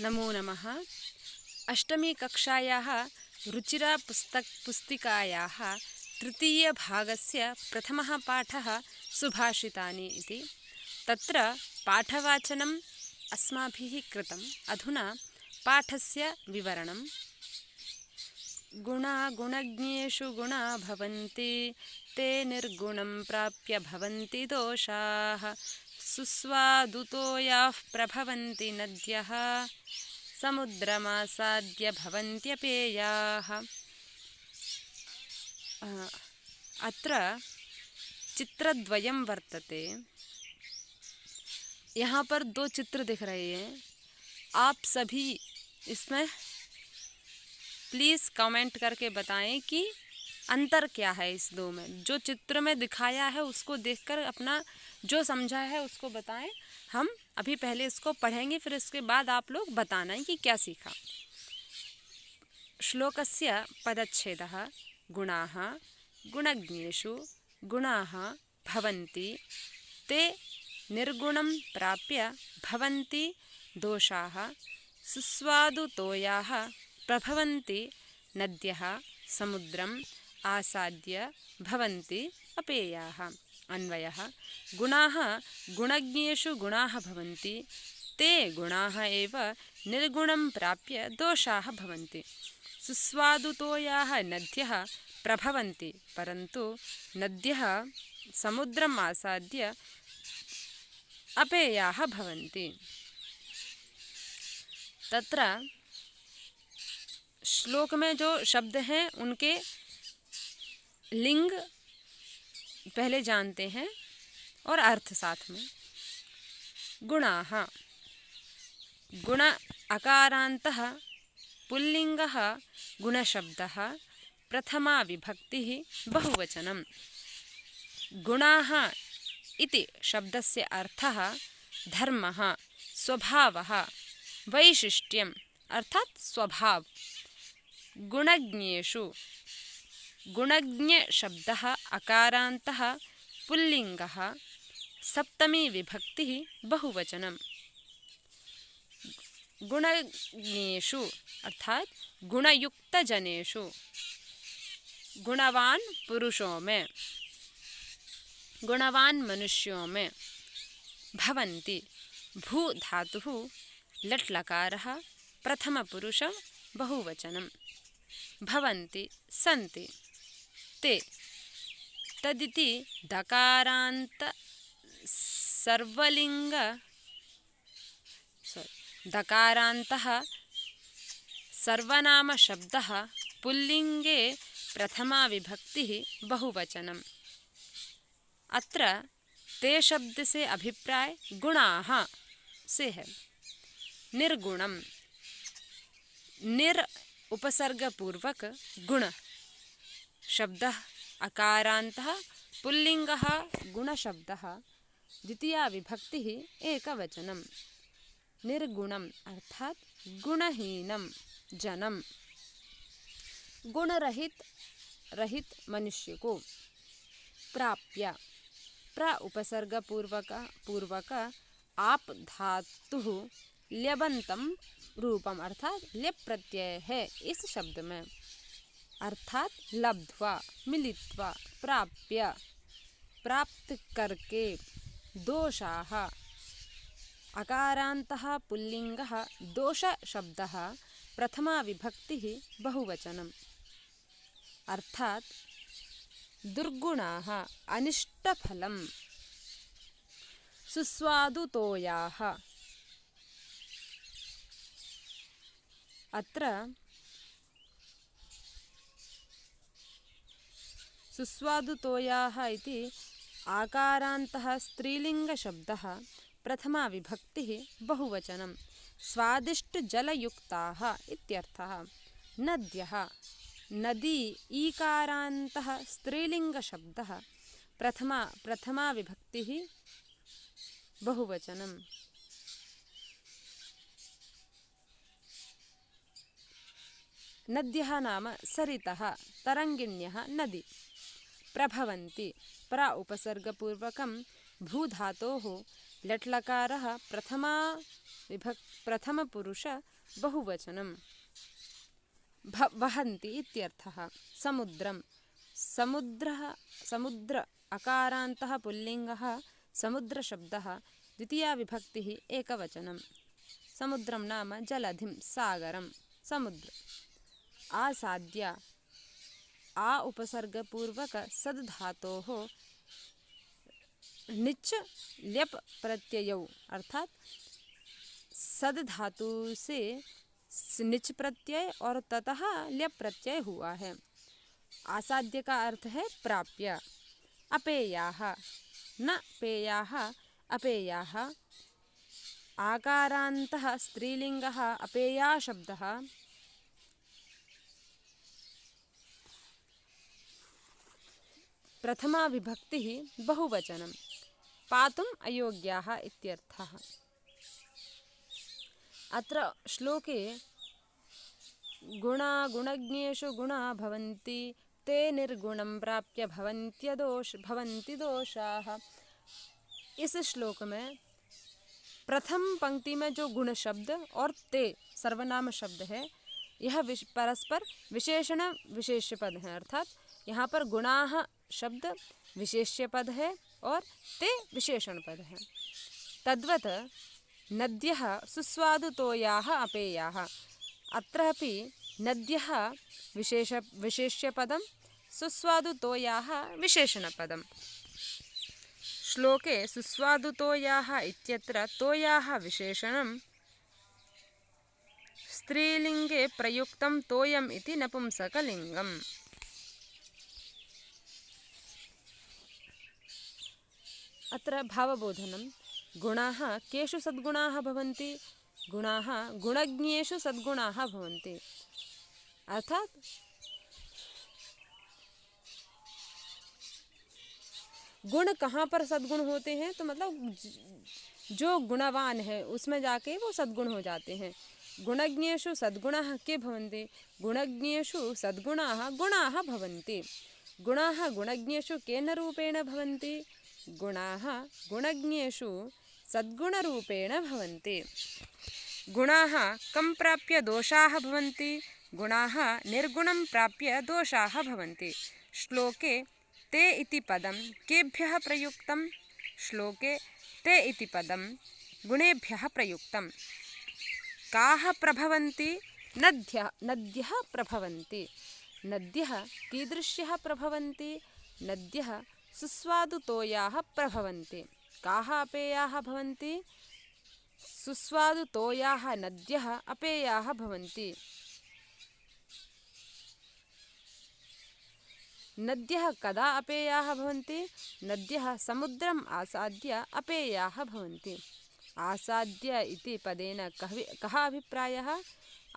नमो नमः। अष्टमी कक्षायाः रुचिरा पुस्तिकायाः तृतीयभागस्य प्रथमः पाठः सुभाषितानि इति। तत्र पाठवाचनम् अस्माभिः कृतम्। अधुना पाठस्य विवरणम्। गुणा गुणज्ञेषु गुणा भवन्ति, ते निर्गुणं प्राप्य भवन्ति दोषाः। सुस्वादुतो याः प्रभवन्ति नद्यः, समुद्रमासाद्य भवन्त्यपेयाः। अत्र चित्रद्वयं वर्तते। यहाँ पर दो चित्र दिख रहे हैं। आप सभी इसमें प्लीज़ कमेंट करके बताएं कि अंतर क्या है इस दो में। जो चित्र में दिखाया है उसको देखकर अपना जो समझा है उसको बताएं। हम अभी पहले इसको पढ़ेंगे, फिर इसके बाद आप लोग बताना है कि क्या सीखा। श्लोकस्य पदच्छेदः। गुणाः गुणज्ञेषु गुणाः भवन्ति, ते निर्गुणं प्राप्य भवन्ति दोषाः। सुस्वादुतोयाः प्रभवन्ति नद्यः, समुद्रम् आसाद्य भवन्ति अपेयाः। अन्वयः। गुणाः गुणज्ञेषु गुणाः भवन्ति, ते गुणाः एव निर्गुणं प्राप्य दोषाः भवन्ति। सुस्वादुतोयाः नद्यः प्रभवन्ति, परन्तु नद्यः समुद्रम् आसाद्य अपेयाः भवन्ति। तत्र श्लोक में जो शब्द हैं उनके लिंग पहले जानते हैं और अर्थ साथ में। गुणाः गुण अकारान्तः पुल्लिङ्गः गुणशब्दः, प्रथमा विभक्तिः बहुवचनं। गुणाः इति शब्दस्य अर्थः धर्मः, स्वभावः, वैशिष्ट्यम् अर्थात् स्वभाव। गुणज्ञेषु गुणज्ञ शब्दः अकारान्तः पुल्लिङ्गः, सप्तमी विभक्तिः बहुवचनं। गुणज्ञेषु अर्थात गुणयुक्त जनेषु, गुणवान पुरुषों में, गुणवान मनुष्यों में। भवन्ति भू धातुः लट् लकारः प्रथम पुरुषं बहुवचनं। भवन्ति सन्ति। ते तदिति दकारान्त सर्वलिंग दकारान्तः सर्वनाम शब्दः पुल्लिंगे प्रथमा विभक्तिः बहुवचनम्। अत्र ते शब्द से अभिप्राय गुणाः से है। निर्गुणम, निर उपसर्ग पूर्वक गुण शब्दः अकारान्तः पुल्लिङ्गः गुणशब्दः, द्वितीया विभक्तिः एकवचनं। निर्गुणम् अर्थात गुणहीनं जनं, गुणरहित मनुष्य को। प्राप्य प्र उपसर्ग पूर्वक आप धातुः ल्यबंतम रूपम अर्थात ल्यप प्रत्यय है इस शब्द में। अर्थात लब्ध्वा मिलित्वा, प्राप्य प्राप्त करके। दोषाः अकारान्तः पुल्लिङ्गः दोष शब्दः, प्रथमा विभक्तिः बहुवचनम्। अर्थात दुर्गुणाः अनिष्टफलम्। सुस्वादुतोयाः अत्र सुस्वादुतोयाः इति आकारान्तः स्त्रीलिङ्गशब्दः, प्रथमा विभक्तिः बहुवचनं। स्वादिष्टजलयुक्ताः इत्यर्थः। नद्यः नदी ईकारान्तः स्त्रीलिङ्गशब्दः, प्रथमा विभक्तिः बहुवचनं। नद्यः नाम सरितः, तरङ्गिण्यः नदी। प्रभवन्ति प्र उपसर्गपूर्वकं भूधातोः लट्लकारः प्रथमा प्रथमपुरुष बहुवचनं वहन्ति इत्यर्थः। समुद्रं समुद्र अकारान्तः पुल्लिङ्गः समुद्रशब्दः द्वितीया विभक्तिः एकवचनं। समुद्रं नाम जलधिं सागरं समुद्र। आसाद्य आ उपसर्गपूर्वक सद् धातोः निच ल्यप प्रत्ययौ अर्थात सद धातु से निच प्रत्यय और ततः ल्यप प्रत्यय हुआ है। आसाद्य का अर्थ है प्राप्य। अपेयाः न पेयाः अपेयाः। आकारान्तः स्त्रीलिङ्गः अपेया शब्दः प्रथमा विभक्तिः बहुवचनं पातुम् अयोग्याः इत्यर्थः। अत्र श्लोके गुणज्ञेषु गुणा भवन्ति ते निर्गुणं प्राप्य भवन्ति दोषाः। इस श्लोक में प्रथम पंक्ति में जो गुण शब्द और ते सर्वनाम शब्द है यह परस्पर विशेषण विशेष्य पद है, अर्थात यहाँ पर गुणाः शब्द विशेष्य पद है और ते विशेषण पद है। तद्वत् नद्यः सुस्वादुतोयाः अपेयाः। अत्रापि नद्यः विशेष्यपदं सुस्वादुतोयाः विशेषणपदम्। श्लोके सुस्वादुतोयाः इत्यत्र तोयाः विशेषणं स्त्रीलिङ्गे प्रयुक्तं तोयम् इति नपुंसकलिङ्गम्। अत्र भावबोधनं गुणाः केषु सद्गुणाः भवन्ति? गुणाः गुणज्ञेषु सद्गुणाः भवन्ति। अर्थात गुण कहाँ पर सद्गुण होते हैं? तो मतलब जो गुणवान है उसमें जाके वो सद्गुण हो जाते हैं। गुणज्ञेषु सद्गुणाः के भवन्ति? गुणज्ञेषु सद्गुणाः गुणाः भवन्ति। गुणाः गुणज्ञेषु केन रूपेण भवन्ति? गुणाः गुणज्ञेषु सद्गुणरूपेण भवन्ति। गुणाः कं प्राप्य दोषाः भवन्ति? गुणाः निर्गुणं प्राप्य दोषाः भवन्ति। श्लोके ते इति पदं केभ्यः प्रयुक्तं? श्लोके ते इति पदं गुणेभ्यः प्रयुक्तं। काः प्रभवन्ति? नद्यः प्रभवन्ति। नद्यः कीदृश्यः प्रभवन्ति? नद्यः सुस्वादुतोयाः प्रभवन्ति। काः अपेयाः भवन्ति? सुस्वादुतोयाः नद्यः अपेयाः भवन्ति। नद्यः कदा अपेयाः भवन्ति? नद्यः समुद्रम् आसाद्य अपेयाः भवन्ति। आसाद्य इति पदेन कः अभिप्रायः?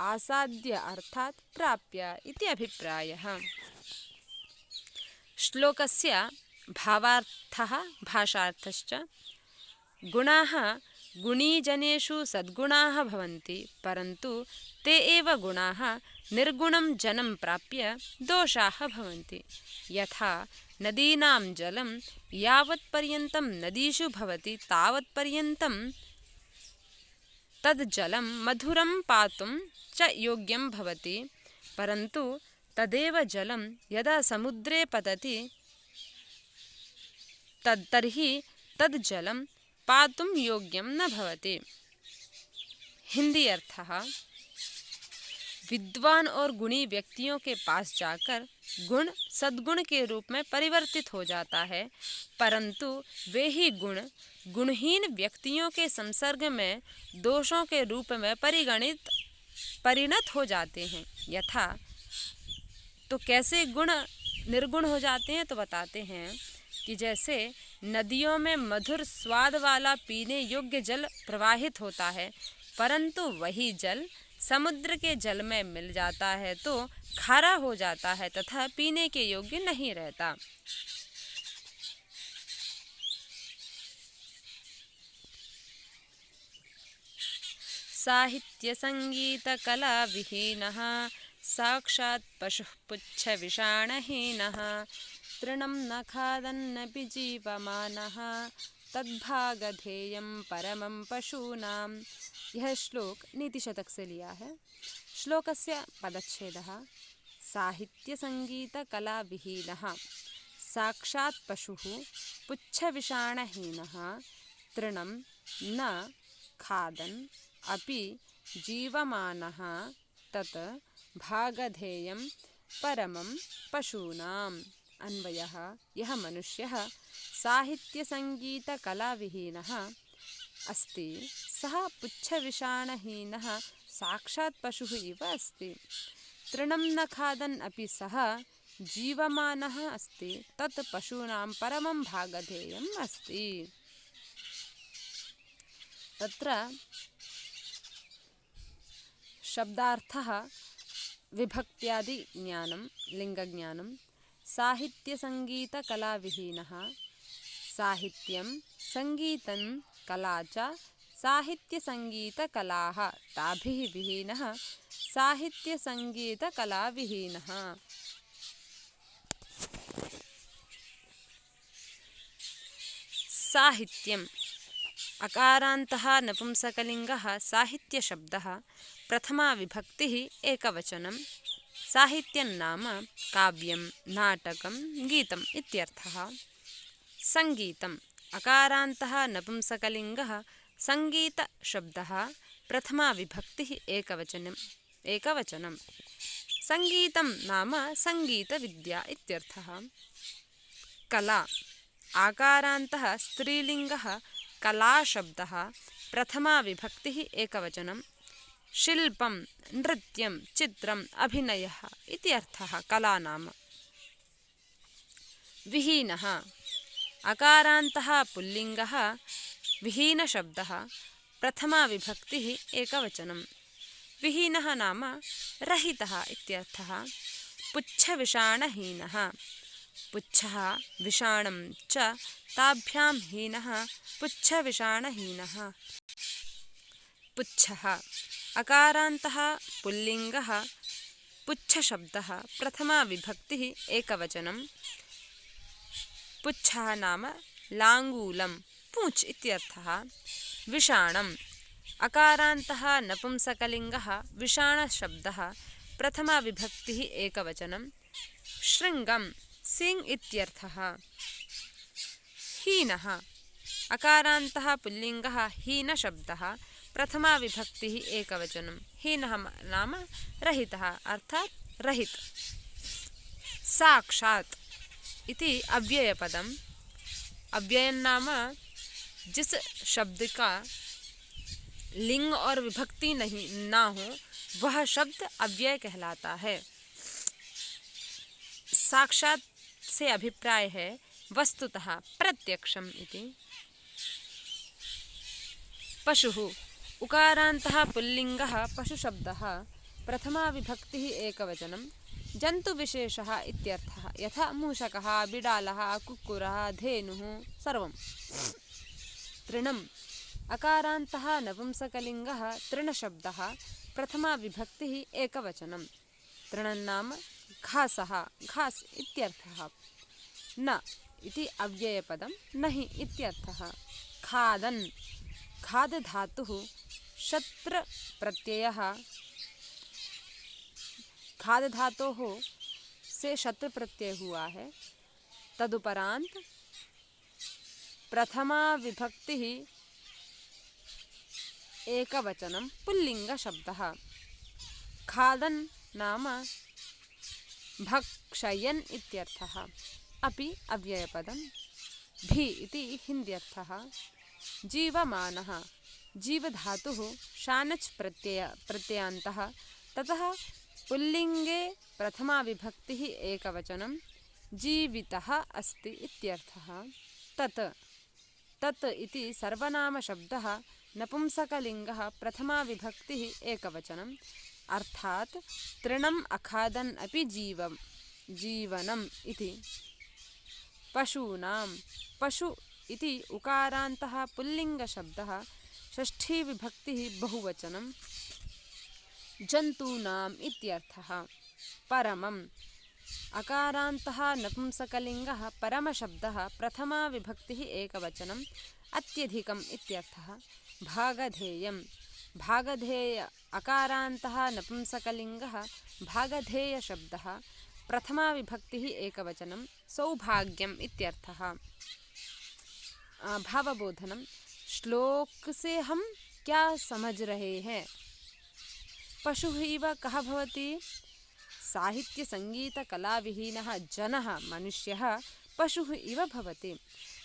आसाद्य अर्थात प्राप्य इति अभिप्रायः। श्लोकस्य भावार्थः भाषार्थश्च गुणाः गुणीजनेषु सद्गुणाः भवन्ति, परन्तु ते एव गुणाः निर्गुणं जनं प्राप्य दोषाः भवन्ति। यथा नदीनां जलं यावत्पर्यन्तं नदीषु भवति तावत्पर्यन्तं तद् जलं मधुरं पातुं च योग्यं भवति, परन्तु तदेव जलं यदा समुद्रे पतति तर्हि तद् जलं पातुं योग्यं न भवति। हिंदी अर्थः विद्वान और गुणी व्यक्तियों के पास जाकर गुण सद्गुण के रूप में परिवर्तित हो जाता है, परंतु वे ही गुण गुणहीन व्यक्तियों के संसर्ग में दोषों के रूप में परिणत हो जाते हैं। यथा तो कैसे गुण निर्गुण हो जाते हैं? तो बताते हैं कि जैसे नदियों में मधुर स्वाद वाला पीने योग्य जल प्रवाहित होता है, परंतु वही जल समुद्र के जल में मिल जाता है तो खारा हो जाता है तथा पीने के योग्य नहीं रहता। साहित्य संगीत कला विहीनः साक्षात् पशुः पुच्छ विषाणहीनः तृणं न खादन्नपि जीवमानः तद्भागधेयं परमं पशूनां यह श्लोक नीतिशतक से लिया है। श्लोकस्य पदच्छेदः साहित्यसङ्गीतकलाविहीनः साक्षात् पशुः पुच्छविषाणहीनः तृणं न खादन् अपि जीवमानः तत् भागधेयं परमं पशूनाम्। अन्वयः यः मनुष्यः साहित्यसङ्गीतकलाविहीनः अस्ति सः पुच्छविषाणहीनः साक्षात् पशुः इव अस्ति। तृणं न खादन् अपि सः जीवमानः अस्ति तत् पशूनां परमं भागधेयम् अस्ति। तत्र शब्दार्थः विभक्त्यादि ज्ञानं लिङ्गज्ञानं साहित्यसङ्गीतकलाविहीनः साहित्यं सङ्गीतं कला च साहित्यसङ्गीतकलाः ताभिः विहीनः साहित्यसङ्गीतकलाविहीनः। साहित्यम् अकारान्तः नपुंसकलिङ्गः साहित्यशब्दः प्रथमा विभक्तिः एकवचनं। साहित्यं नाम काव्यं नाटकं गीतम् इत्यर्थः। सङ्गीतम् अकारान्तः नपुंसकलिङ्गः सङ्गीतशब्दः प्रथमा विभक्तिः एकवचनं। सङ्गीतं नाम सङ्गीतविद्या इत्यर्थः। कला आकारान्तः स्त्रीलिङ्गः कलाशब्दः प्रथमा विभक्तिः एकवचनं। शिल्पं नृत्यं चित्रम् अभिनयः इति अर्थः कला नाम। विहीनः अकारान्तः पुल्लिङ्गः विहीनशब्दः प्रथमा विभक्तिः एकवचनं। विहीनः नाम रहितः इत्यर्थः। पुच्छविषाणहीनः पुच्छः विषाणं च ताभ्यां हीनः पुच्छविषाणहीनः। पुच्छः अकारान्तः पुल्लिङ्गः पुच्छशब्दः प्रथमा विभक्तिः एकवचनं। पुच्छः नाम लाङ्गूलं पूच् इत्यर्थः। विषाणम् अकारान्तः नपुंसकलिङ्गः विषाणशब्दः प्रथमा विभक्तिः एकवचनं। शृङ्गं सिङ् इत्यर्थः। हीनः अकारान्तः पुल्लिङ्गः हीनशब्दः प्रथमा विभक्तिः एकवचनं। हीनः नाम रहितः अर्थात् रहित। साक्षात् इति अव्ययपदम्। अव्ययं नाम जिस शब्द का लिंग और विभक्ति नहीं ना हो वह शब्द अव्यय कहलाता है। साक्षात से अभिप्राय है वस्तुतः प्रत्यक्षम इति। पशुः उकारान्तः पुल्लिङ्गः पशुशब्दः प्रथमा विभक्तिः एकवचनं। जन्तुविशेषः इत्यर्थः यथा मूषकः बिडालः कुक्कुरः धेनुः सर्वं। तृणम् अकारान्तः नपुंसकलिङ्गः तृणशब्दः प्रथमा विभक्तिः एकवचनं। तृणं नाम घासः घास इत्यर्थः। न इति अव्ययपदं नहि इत्यर्थः। खादन् खाद धातुः शत्र प्रत्ययः खाद धातोः से शत्र प्रत्यय हुआ है। तदुपरांत प्रथमा विभक्तिः एकवचनं पुल्लिंग शब्दः। खादन् नाम भक्षयन् इत्यर्थः। अपि अव्ययपदं। भी इति हिन्द्यर्थः। जीवमानः जीवधातुः शानच् प्रत्ययान्तः ततः पुल्लिङ्गे प्रथमा विभक्तिः एकवचनं जीवितः अस्ति इत्यर्थः। तत् इति सर्वनामशब्दः नपुंसकलिङ्गः प्रथमा विभक्तिः एकवचनं। अर्थात् तृणम् अखादन् अपि जीवनम् इति। पशूनां पशु इति उकारान्तः पुल्लिङ्गशब्दः षष्ठी विभक्तिः बहुवचनं। जन्तूनाम् इत्यर्थः। परमम् अकारान्तः नपुंसकलिङ्गः परमशब्दः प्रथमा विभक्तिः एकवचनं। अत्यधिकम् इत्यर्थः। भागधेयम् भागधेय अकारान्तः नपुंसकलिङ्गः भागधेयशब्दः प्रथमा विभक्तिः एकवचनं सौभाग्यम् इत्यर्थः। भावबोधनम। श्लोक से हम क्या समझ रहे हैं? पशु इव कः भवति? साहित्य संगीत कला विहीनः जनः मनुष्यः पशुः इव भवति।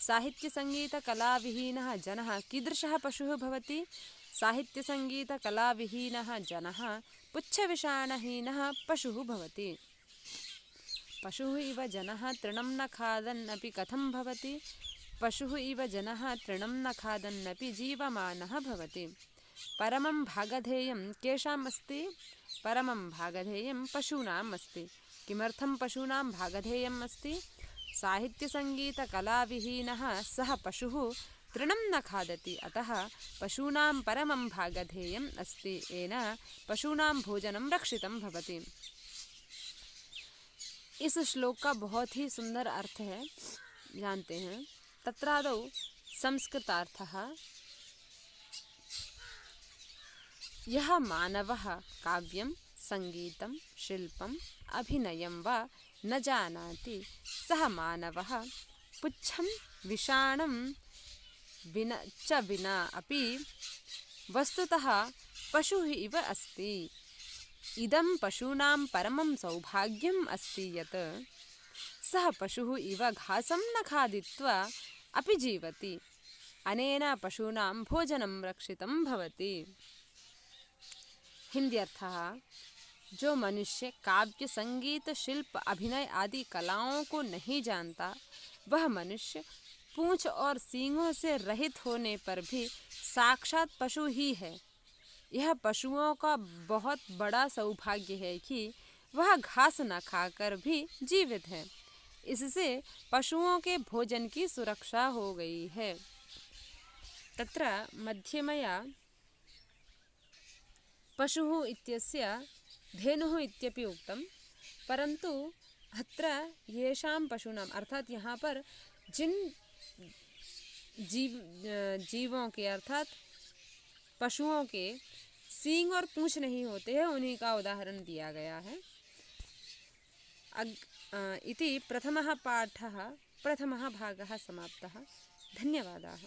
साहित्य संगीत कला विहीनः जनः कीदृशः पशुः भवति? साहित्य संगीत कला विहीनः जनः पुच्छविषाणहीनः पशुः भवति। पशुः इव जनः तृणं न खादन्नपि कथं भवति? पशुः इव जनः तृणं न खादन्नपि जीवमानः भवति। परमं भागधेयं केषाम् अस्ति? परमं भागधेयं पशूनाम् अस्ति। किमर्थं पशूनां भागधेयम् अस्ति? साहित्यसङ्गीतकलाविहीनः सः पशुः तृणं न खादति, अतः पशूनां परमं भागधेयम् अस्ति। येन पशूनां भोजनं रक्षितं भवति। इस श्लोक का बहुत ही सुंदर अर्थ है, जानते हैं। तत्रादौ संस्कृतार्थः। यः मानवः काव्यं संगीतं शिल्पम् अभिनयं वा न जानाति सः मानवः पुच्छं विषाणं विना अपि वस्तुतः पशुः इव अस्ति। इदं पशूनां परमं सौभाग्यम् अस्ति यत् सः पशुः इव घासं न खादित्वा अपि जीवति। अनेन पशूनां भोजनं रक्षितं भवति। हिंदी अर्थः। जो मनुष्य काव्य संगीत शिल्प अभिनय आदि कलाओं को नहीं जानता, वह मनुष्य पूंछ और सींगों से रहित होने पर भी साक्षात पशु ही है। यह पशुओं का बहुत बड़ा सौभाग्य है कि वह घास न खाकर भी जीवित है। इससे पशुओं के भोजन की सुरक्षा हो गई है। तत्र मध्यमया पशुः इत्यस्य धेनुः इत्यपि उक्तं, परंतु अत्र येषां पशूनां अर्थात यहाँ पर जिन जीवों के अर्थात पशुओं के सींग और पूंछ नहीं होते हैं, उन्हीं का उदाहरण दिया गया है। इति प्रथमः पाठः प्रथमः भागः समाप्तः। धन्यवादाः।